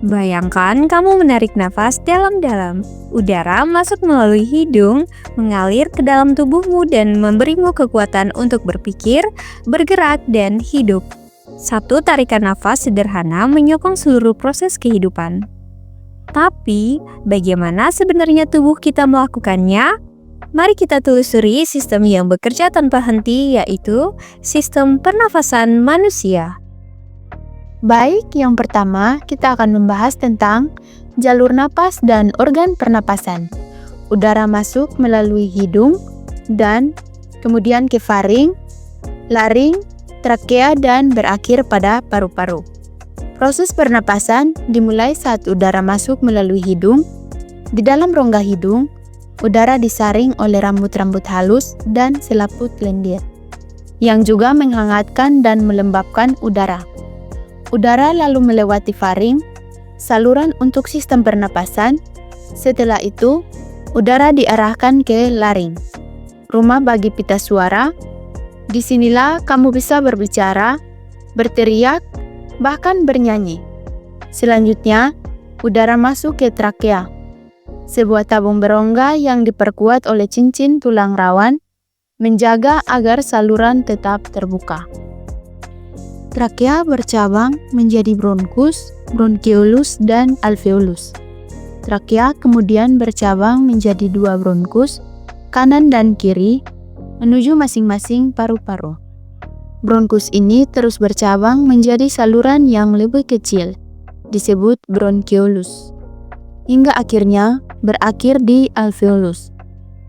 Bayangkan kamu menarik nafas dalam-dalam. Udara masuk melalui hidung, mengalir ke dalam tubuhmu dan memberimu kekuatan untuk berpikir, bergerak, dan hidup. Satu tarikan nafas sederhana menyokong seluruh proses kehidupan. Tapi, bagaimana sebenarnya tubuh kita melakukannya? Mari kita telusuri sistem yang bekerja tanpa henti, yaitu sistem pernafasan manusia. Baik, yang pertama kita akan membahas tentang jalur napas dan organ pernapasan. Udara masuk melalui hidung dan kemudian ke faring, laring, trakea dan berakhir pada paru-paru. Proses pernapasan dimulai saat udara masuk melalui hidung. Di dalam rongga hidung, udara disaring oleh rambut-rambut halus dan selaput lendir, yang juga menghangatkan dan melembabkan udara. Udara lalu melewati faring, saluran untuk sistem pernapasan. Setelah itu, udara diarahkan ke laring, rumah bagi pita suara. Disinilah kamu bisa berbicara, berteriak, bahkan bernyanyi. Selanjutnya, udara masuk ke trakea, sebuah tabung berongga yang diperkuat oleh cincin tulang rawan, menjaga agar saluran tetap terbuka. Trakea bercabang menjadi bronkus, bronkiolus, dan alveolus. Trakea kemudian bercabang menjadi dua bronkus, kanan dan kiri, menuju masing-masing paru-paru. Bronkus ini terus bercabang menjadi saluran yang lebih kecil, disebut bronkiolus, hingga akhirnya berakhir di alveolus,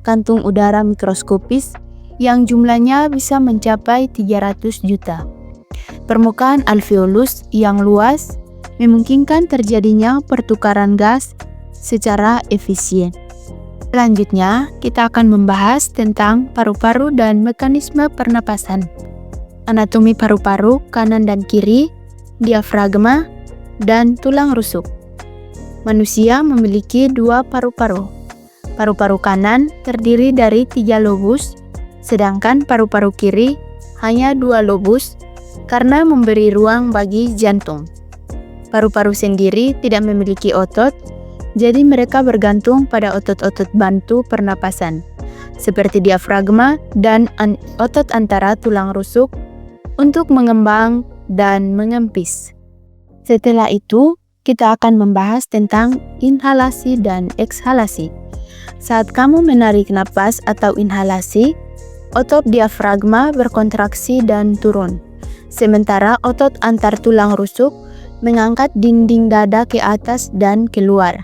kantung udara mikroskopis yang jumlahnya bisa mencapai 300 juta. Permukaan alveolus yang luas memungkinkan terjadinya pertukaran gas secara efisien. Selanjutnya, kita akan membahas tentang paru-paru dan mekanisme pernapasan. Anatomi paru-paru kanan dan kiri, diafragma, dan tulang rusuk. Manusia memiliki dua paru-paru. Paru-paru kanan terdiri dari 3 lobus, sedangkan paru-paru kiri hanya 2 lobus, karena memberi ruang bagi jantung. Paru-paru sendiri tidak memiliki otot, jadi mereka bergantung pada otot-otot bantu pernapasan, seperti diafragma dan otot antara tulang rusuk untuk mengembang dan mengempis. Setelah itu, kita akan membahas tentang inhalasi dan ekshalasi. Saat kamu menarik napas atau inhalasi, otot diafragma berkontraksi dan turun, sementara otot antar tulang rusuk mengangkat dinding dada ke atas dan keluar.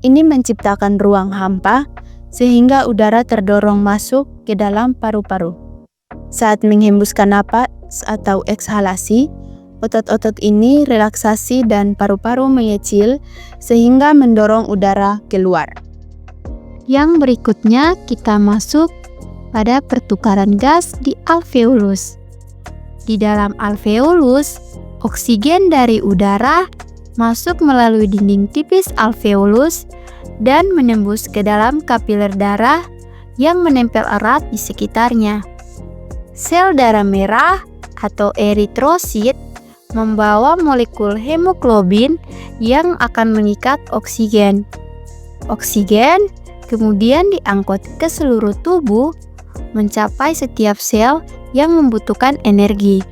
Ini menciptakan ruang hampa sehingga udara terdorong masuk ke dalam paru-paru. Saat menghembuskan napas atau ekshalasi, otot-otot ini relaksasi dan paru-paru mengecil sehingga mendorong udara keluar. Yang berikutnya kita masuk pada pertukaran gas di alveolus. Di dalam alveolus, oksigen dari udara masuk melalui dinding tipis alveolus dan menembus ke dalam kapiler darah yang menempel erat di sekitarnya. Sel darah merah atau eritrosit membawa molekul hemoglobin yang akan mengikat oksigen. Oksigen kemudian diangkut ke seluruh tubuh, mencapai setiap sel yang membutuhkan energi.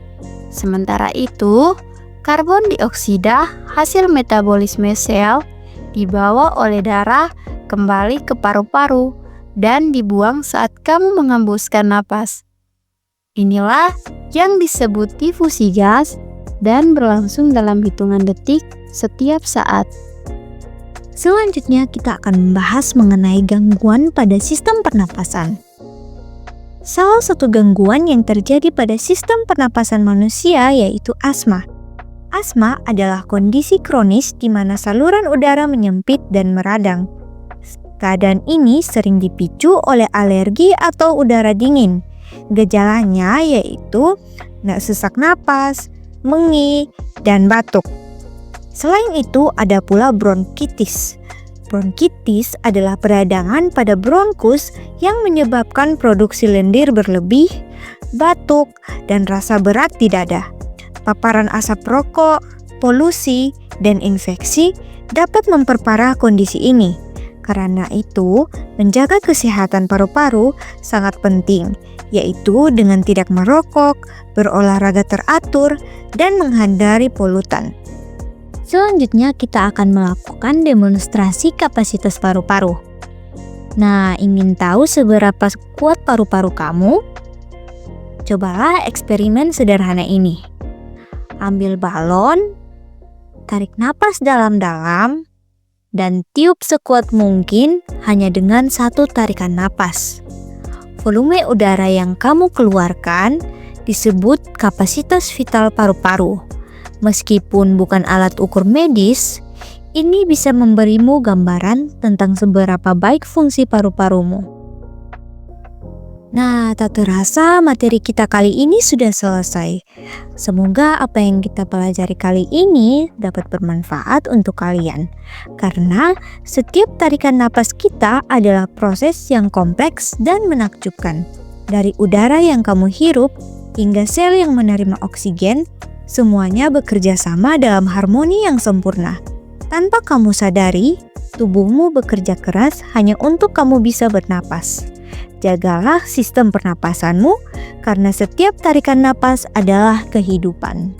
Sementara itu, karbon dioksida hasil metabolisme sel dibawa oleh darah kembali ke paru-paru dan dibuang saat kamu menghembuskan napas. Inilah yang disebut difusi gas dan berlangsung dalam hitungan detik setiap saat. Selanjutnya kita akan membahas mengenai gangguan pada sistem pernapasan. Salah satu gangguan yang terjadi pada sistem pernapasan manusia yaitu asma. Asma adalah kondisi kronis di mana saluran udara menyempit dan meradang. Keadaan ini sering dipicu oleh alergi atau udara dingin. Gejalanya yaitu sesak napas, mengih, dan batuk. Selain itu ada pula bronkitis. Bronkitis adalah peradangan pada bronkus yang menyebabkan produksi lendir berlebih, batuk, dan rasa berat di dada. Paparan asap rokok, polusi, dan infeksi dapat memperparah kondisi ini. Karena itu, menjaga kesehatan paru-paru sangat penting, yaitu dengan tidak merokok, berolahraga teratur, dan menghindari polutan. Selanjutnya kita akan melakukan demonstrasi kapasitas paru-paru. Nah, ingin tahu seberapa kuat paru-paru kamu? Cobalah eksperimen sederhana ini. Ambil balon, tarik napas dalam-dalam, dan tiup sekuat mungkin hanya dengan satu tarikan napas. Volume udara yang kamu keluarkan disebut kapasitas vital paru-paru. Meskipun bukan alat ukur medis, ini bisa memberimu gambaran tentang seberapa baik fungsi paru-parumu. Nah, tak terasa materi kita kali ini sudah selesai. Semoga apa yang kita pelajari kali ini dapat bermanfaat untuk kalian. Karena setiap tarikan napas kita adalah proses yang kompleks dan menakjubkan. Dari udara yang kamu hirup hingga sel yang menerima oksigen, semuanya bekerja sama dalam harmoni yang sempurna. Tanpa kamu sadari, tubuhmu bekerja keras hanya untuk kamu bisa bernapas. Jagalah sistem pernapasanmu, karena setiap tarikan napas adalah kehidupan.